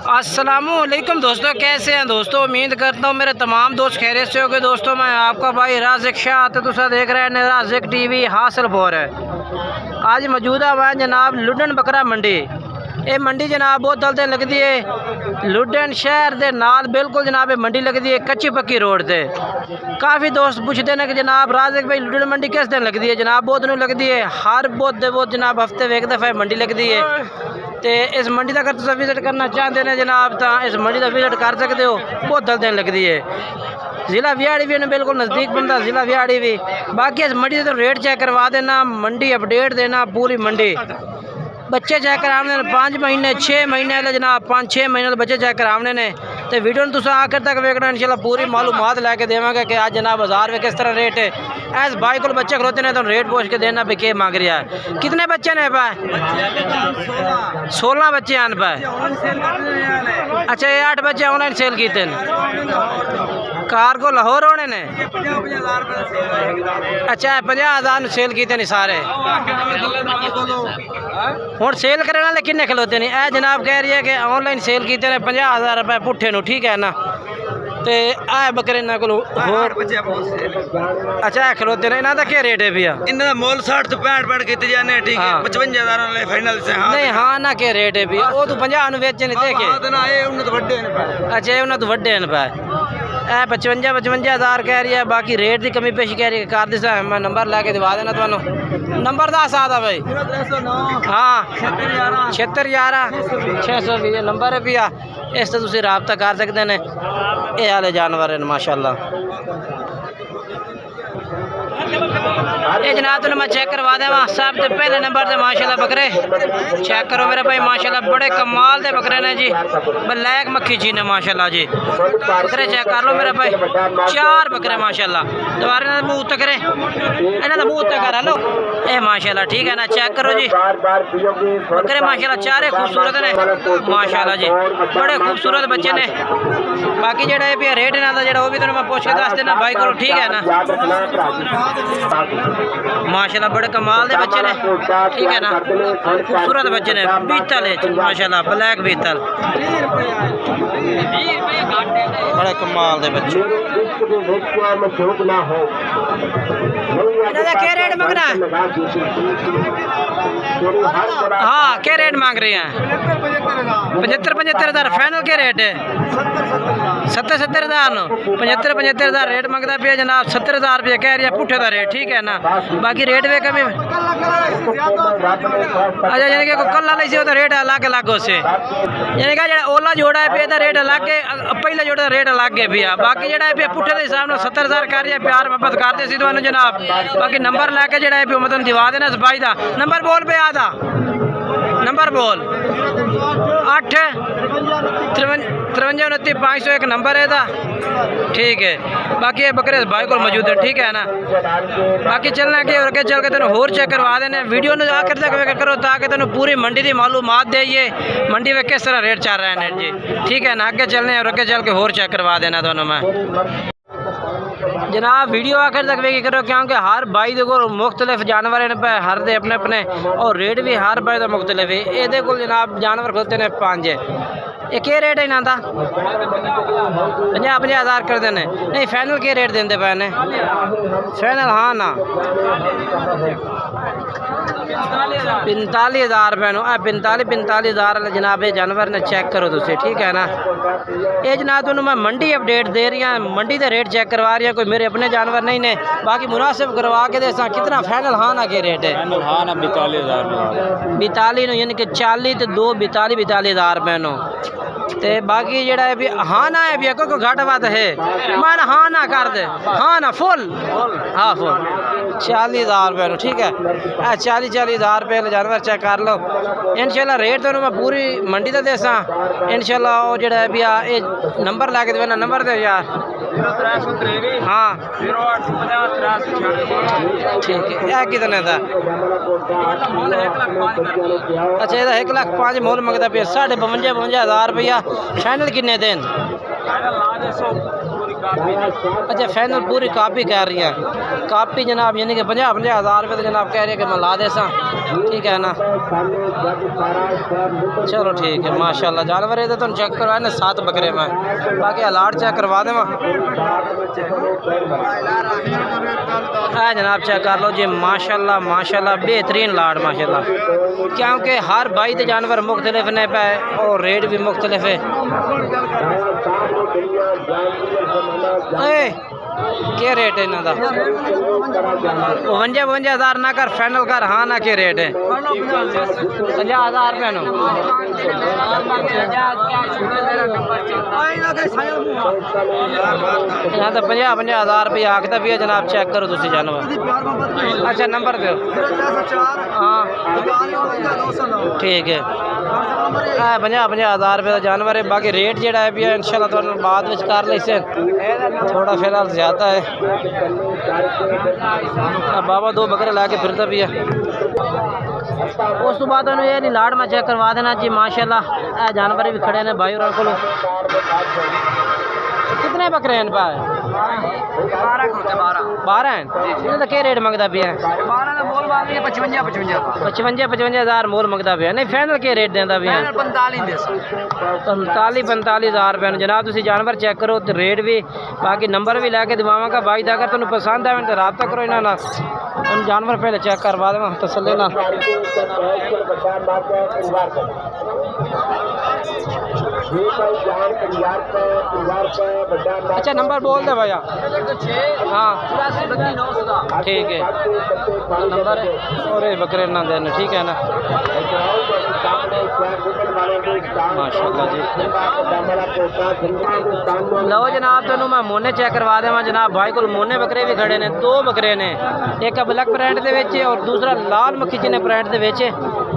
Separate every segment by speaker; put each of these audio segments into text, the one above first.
Speaker 1: अस्सलामुअलैकुम दोस्तों, कैसे हैं दोस्तों। उम्मीद करता हूँ मेरे तमाम दोस्त खैरियत से होंगे। दोस्तों मैं आपका भाई राज़िक शाह तो तुसा देख रहे हैं राज़िक टीवी हासिलपुर है। आज मौजूदा हुआ जनाब लुडन बकरा मंडी। ये मंडी जनाब बहुत जल्द लगती है लुडन शहर के नाल बिल्कुल जनाब मंडी लगती है कच्ची पक्की रोड से। काफ़ी दोस्त पूछते हैं कि जनाब राज़िक भाई लुडन मंडी किस दिन लगती है। जनाब बहुत दिन लगती है, हर बहुत जनाब हफ्ते में एक दफ़ा मंडी लगती है। तो इस मंडी का अगर तुम विजिट करना चाहते हैं जनाब तो इस मंडी का विजिट कर सकते हो। बहुत जल्द दिन लगती है। ज़िला विहाड़ी भी बिल्कुल नज़दीक बनता ज़िला विहाड़ी भी। बाकी इस मंडी से तो रेट चेक करवा देना, मंडी अपडेट देना, पूरी मंडी बच्चे चेक कराने 5 महीने 6 महीने वाले जनाब 5-6 महीने बच्चे चेक कराने ने। तो वीडियो में तुम आखिर तक वेखना, इंशाल्लाह पूरी मालूमात लैके देवांगे कि आज जनाब बाजार में किस तरह रेट है। ऐस भाई को बच्चे खलोते ने तो रेट पूछ के देना भी क्या मांग रहा है। कितने बच्चे ने पाए? 16 बच्चे आन पाए। अच्छा, ये 8 बच्चे ऑनलाइन सेल किए कार को लाहौर होने ने। अच्छा, 50,000 सेल किए सारे। हूँ सेल करने वाले किन्ने खलोते नहीं। ए जनाब कह रही है कि ऑनलाइन सेल किए ने 50,000 रुपये पुट्ठे नू, ठीक है ना। तो आ बकरे इन्होंने को होर अच्छा खलोते ने। इन्हों का क्या रेट है भैया?
Speaker 2: इन्होंने मोल 60 तो 65 किए जाने, ठीक है। 55,000 फाइनल से। हाँ
Speaker 1: नहीं हाँ ना क्या रेट है भैया? वो तो 50 बेचे नहीं देखे। अच्छा, उन्होंने तो वड्डे ने पाए। 55,000 कह रही है। बाकी रेट की कमी पेशी कह रही है। कर दिसा मैं नंबर लैके दिवा देना थानू। नंबर दस आता भाई। हाँ 7611 620 नंबर है भैया। इस तो तुम रबता कर सकते हैं। ये वाले जानवर हैं माशाल्लाह। ये जनाब तो मैं चेक करवा देवा सब तो पहले नंबर से माशाल्लाह बकरे चेक करो मेरे भाई। माशाल्लाह बड़े कमाल के बकरे ने जी, ब्लैक मक्खी जी ने माशाल्लाह जी। बकरे चेक कर लो मेरे भाई, 4 बकरे माशाल्लाह। दोबारा मुँह तकरे इन्होंने मुँह तक करा लो। ये माशाल्लाह ठीक है ना, चेक करो जी बकरे माशाल्लाह चारे खूबसूरत ने माशाल्लाह जी, बड़े खूबसूरत बच्चे ने। बाकी जो भी रेट इन्हों का जो भी मैं पूछ के दस देना भाई को, ठीक है ना। माशाल्लाह बड़े कमाल के बच्चे ने, ठीक है ना। खूबसूरत बच्चे ने, बीतल है माशाल्लाह, ब्लैक बीतल, बड़े कमाल के बच्चे। क्या रेट मांगना है? हाँ क्या रेट मांग रहे हैं? 75,000 फाइनल क्या रेट है? 70,000 75,000 रेट मंगता पे जनाब। 70,000 रुपये कह रही है पुट्ठे का रेट, ठीक है ना। बाकी रेट वे कमी अच्छा यानी कि कल वाले से रेट अलग अलग उससे, यानी कि जो ओला जोड़ा है पे रेट अलग है, पहला जोड़ा रेट अलग है भैया। बाकी जो है पुट्ठे के हिसाब से 70,000 कर रही है। प्यार मोहब्बत करते सी तो जनाब। बाकी नंबर लैके जो है मतलब दिवा देना भाई का। नंबर बोल पे आदा नंबर बोल 8 53 29 501 नंबर है था, ठीक है। बाकी ये बकरे भाई को मौजूद है, ठीक है ना। बाकी चलना कि और चल के तेन होर चेक करवा देने। वीडियो ने आखिर तक करो ताकि तेन पूरी मंडी की मालूमात देइए मंडी में किस तरह रेट चल रहा है नेट जी, ठीक है ना। आगे चलने और आगे चल के होर चेक करवा देना दोनों मैं जनाब। वीडियो आखिर तक वेखी करो क्योंकि हर भाई को मुख्तलिफ जानवर पे हर दे अपने अपने और रेट भी हर भाई का मुख्तलिफ है। ये को जनाब जानवर खोलते हैं 5 ये क्या रेट है इन्हों का? 50,000 कर देने। नहीं फाइनल क्या रेट देंगे पे ने फाइनल? हाँ ना 45,000 रुपये नो 45,000 जनाब ये जानवर ने चेक करो तुम, ठीक है ना। ये जनाब तुम मैं मंडी अपडेट दे रही हूँ, मंडी के रेट चेक करवा रही हूँ, कोई मेरे अपने जानवर नहीं ने। बाकी मुनासिब करवा के देसा कितना फाइनल? हाँ ना क्या रेट है?
Speaker 2: हाँ ना 42,000
Speaker 1: 42 यानी कि 40 तो 2 42,000 रुपये नो। तो बाकी जड़ा है भी हाँ ना है भी कोई घाटा बात है मन हाँ ना कर दे। हाँ ना फुल, हाँ फुल 40,000 रुपये, ठीक है। 40,000 रुपये जानवर चेक कर लो इंशाल्लाह। रेट तो मैं पूरी मंडी का देसा इंशाल्लाह। वो जड़ा है भी ये नंबर ला के देना, नंबर दे यार। हाँ ठीक है। यह कितने का? अच्छा ये 1,05,000 मोल मंगता पे 52,000 रुपया। फाइनल किन्ने दिन? अच्छा फाइनल पूरी कापी कह रही है, कापी जनाब यानी कि 50,000 रुपये तो जनाब कह रही है कि मैं ला दे सा, ठीक है ना। चलो ठीक है माशाल्लाह जानवर ये तो चेक करवाए ना 7 बकरे में, बाकी अलाट चेक करवा दे जनाब चेक कर लो जी माशाल्लाह माशाल्लाह बेहतरीन लाड माशाल्लाह, क्योंकि हर बाई के जानवर मुख्तलिफ ने पे और रेट भी मुख्तलिफ है। क्या रेट है इन्हों का? 52,000 ना कर फाइनल कर, हाँ ना क्या रेट है? 50,000 रुपये नो यहाँ तो 50,000 रुपये आखता भी है जनाब, चेक करो तुम जानवर। अच्छा नंबर दो। हाँ ठीक है 50,000 रुपये का जानवर है, बाकी रेट जोड़ा है भी इंशाल्लाह तो बाद में कर ले से थोड़ा फिलहाल ज़्यादा है। बाबा 2 बकरे ला के फिरता भी है। उस तो बाद ये नहीं लाड़ में चेक करवा देना जी माशाल्लाह। जानवर भी खड़े ने भाई और को। कितने बकरे हैं पाए? 12 हैं। इन्हें तो क्या रेट मंगता भी है? 55,000 मोल मंगता भी है। नहीं फाइनल क्या रेट देता भी है? 45,000 रुपये जनाब। तुम जानवर चेक करो तो रेट भी बाकी नंबर भी लैके दिवावांगा भाई दा, अगर तुम्हें पसंद आए तो रब्ता करो इन्होंने। तुम जानवर पहले चेक करवा देव तसल्ली ना। अच्छा नंबर बोल दे भैया। हाँ ठीक है नंबर और बकरे ना देने, ठीक है ना माशाल्लाह जी। लो जनाब तेनों मैं मोने चेक करवा देव जनाब। भाई को मोने बकरे भी खड़े ने, 2 बकरे ने, एक ब्लैक प्रिंट दे विच और दूसरा लाल मक्खी चिन्ह प्रिंट दे विच,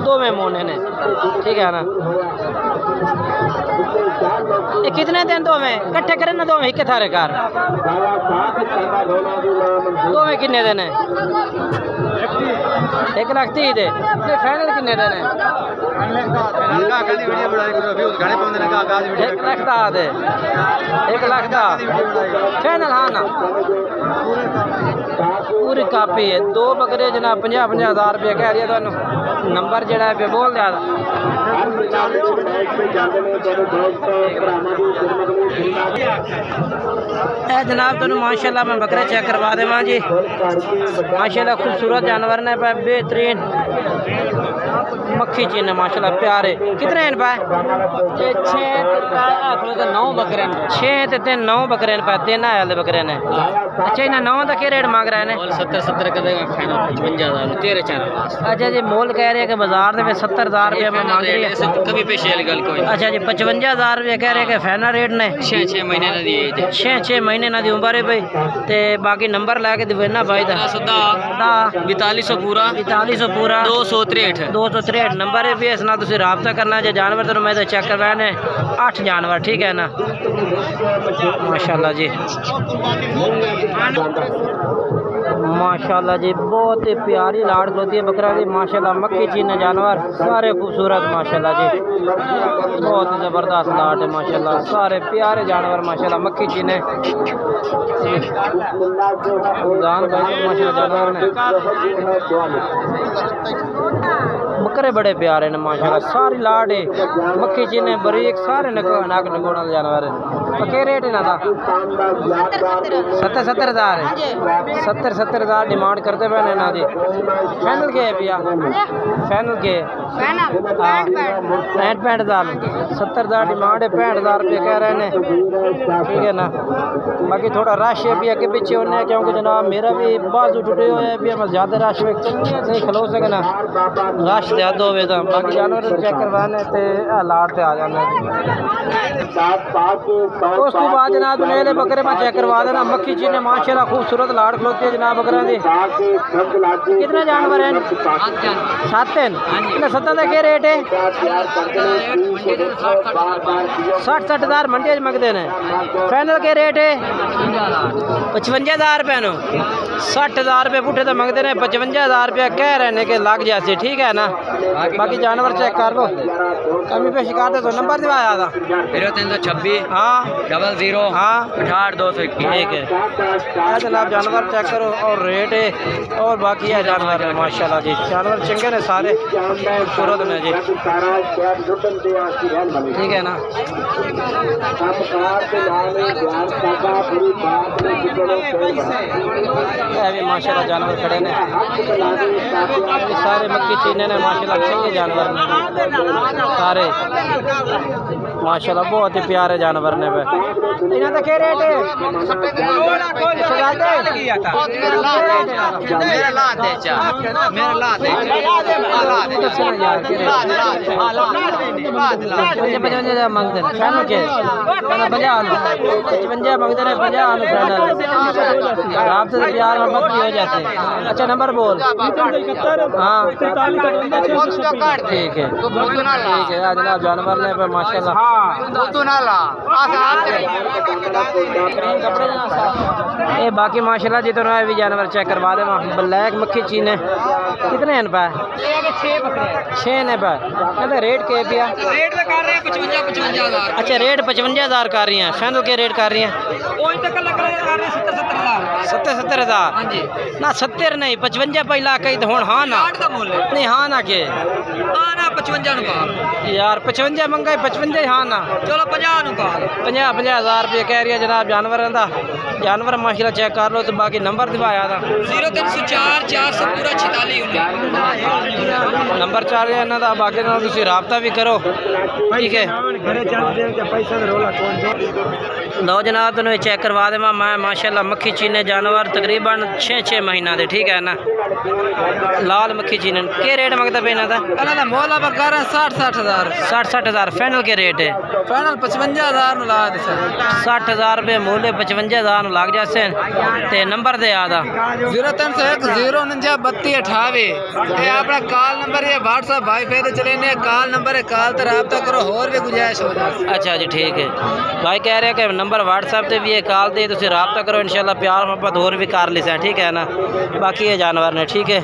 Speaker 1: 2 में मोने ने, ठीक है ना। ये कितने दिन 2 में कट्ठे करे ना? 2 में एक थारे कार 2 में किन्ने दिन है? 1,30,000 दे। फाइनल किन्ने दिन है? 1,00,000 दे। 1,00,000 फाइनल। हाँ ना पूरी कापी है। 2 बकरे जनाब 50,000 रुपये कह रही है। तो नंबर जड़ा है बोल दिया जनाब। तुम माशाल्लाह मैं बकरे चेक करवा देवा जी माशाल्लाह। खूबसूरत जानवर ने पे, बेहतरीन मक्खी चिन्ह माशाल्लाह प्यारे। कितने हैं पाए? 9 बकरे 6 ते 9 बकरे पाए। 3 आए वाले बकरे ने। अच्छा इन्हें 9 का क्या रेट मांग रहे हैं? 70 का देगा फाइनल 55,000 तेरे 4। अच्छा जी मोल कह रहे हैं कि बाजार में 70,000 रुपये में मांग रही है। कभी पेश गल कोई। अच्छा जी 55,000 रुपये कह रहे हैं कि फाइनल रेट ने 6 महीने ना दिए 6 महीने ना दी उम्र है भाई। ते बाकी नंबर ला के देना भाई दा 4200 पूरा 263 नंबर है भी। इसना तुम रबता करना जो जानवर तो मैं तो चेक करवाने 8 जानवर, ठीक है ना माशाल्लाह जी माशाल्लाह जी। बहुत ही प्यारी लाड़ होती है बकरा की माशाल्लाह। मक्खी चीन जानवर सारे खूबसूरत माशाल्लाह जी, बहुत ही ज़बरदस्त लाड़ है माशाल्लाह। सारे प्यारे जानवर माशाल्लाह मक्खी चीन है माशाल्लाह जानवर ने। बकरे बड़े प्यारे ने माशाल्लाह। सारी लाड़ है मक्खी चीन बरीक सारे नाक नगोड़ा जानवर है। क्या रेट है ना? 70,000 है। 70,000 डिमांड करते पे ना जी। फाइनल के है भैया? फाइनल के 65,000 70,000 डिमांड है। 65,000 रुपये कह रहे हैं, ठीक है ना। बाकी थोड़ा रश है भी अगे पीछे होने, क्योंकि जनाब मेरा भी बाजू टुटे हुए है भी मैं ज़्यादा रश में नहीं खलो सके ना, रश ज़्यादा हो तो बाकी जानवर चेक करवाने लाट से आ जाना। उस तो बाद जनाब नए बकरे में चेक करवा देना। मक्खी चीने माशाल्लाह खूबसूरत लाड़ खलोती है जनाब बकरे की। कितने जानवर हैं? 7 हैं। 7 का क्या रेट है? 60,000 मंडी मंगते हैं। फाइनल के रेट है 55,000 रुपये नो। 60,000 रुपये पुठे तो मंगते हैं, 55,000 रुपया कह रहे हैं कि लग जाए, ठीक है ना। बाकी जानवर चेक कर लो, कमी पे शिकायत है तो नंबर दिवाया था
Speaker 2: 0326
Speaker 1: हाँ
Speaker 2: 00
Speaker 1: हाँ
Speaker 2: 68 221।
Speaker 1: ठीक है जनाब जानवर चेक करो और रेट है और बाकी है जानवर है माशाल्लाह जी जानवर चंगे ने सारे खूबसूरत ने जी ठीक है ना ये भी माशाल्लाह जानवर खड़े ने सारे मक्की चीने ने माशाल्लाह चंगे जानवर ने सारे माशाल्लाह बहुत ही प्यारे जानवर ने पे इन्हें तो क्या रेट है
Speaker 2: मेरा ला दे चा मेरा ला दे
Speaker 1: मंगते के 55 मंगते हैं 50 आप से प्यार मोहब्बत भी हो जाते अच्छा नंबर बोल हाँ ठीक है जनाब जानवर ने पे माशाल्लाह ये बाकी माशाल्लाह जी तो भी जानवर चेक करवा दे ब्लैक मक्खी चीने कितने हैं पे 6 ने पे रेट के पिया
Speaker 2: रेट तो कर रहे हैं 55,000
Speaker 1: अच्छा रेट 55,000 कर रही हैं फैनल के रेट कर रही हैं 70,000 ना 70 नहीं 55 पहला कही तो हूँ हाँ ना नहीं हाँ ना के
Speaker 2: 55
Speaker 1: यार 55 मंगा 55 हाँ ना
Speaker 2: चलो 50
Speaker 1: 50,000 रुपये कह रही है जनाब जानवर का जानवर माशाल्लाह चेक कर लो तो बाकी नंबर दिवाया था
Speaker 2: 0304 446
Speaker 1: नंबर चार इन्हों का बाकी तुम रबता भी करो ठीक है लो जनाब तुम चेक करवा देवा मैं माशाल्लाह मक्खी चीने जानवर तकरीबन 6 महीना दे ठीक है ना लाल मक्खी चीने के रेट मंगता पे इन्हों का
Speaker 2: मोल
Speaker 1: 60,000 फैनल के रेट है
Speaker 2: फाइनल 55,000 ला दे
Speaker 1: 60,000 रुपये मूल्य 55,000 लग जाते ते नंबर दे आदा
Speaker 2: 0301 049 32 ये अपना कॉल नंबर है व्हाट्सएप भाई फेरे चले ने कॉल नंबर है कॉल तो रब्ता करो और भी गुजारिश हो जाए
Speaker 1: अच्छा जी ठीक है भाई कह रहे हैं कि नंबर व्हाट्सएप से भी है कॉल दे तुम रब्ता करो इंशाल्लाह प्यार मोहब्बत और भी कर ली ठीक है ना बाकी ये जानवर ने ठीक है।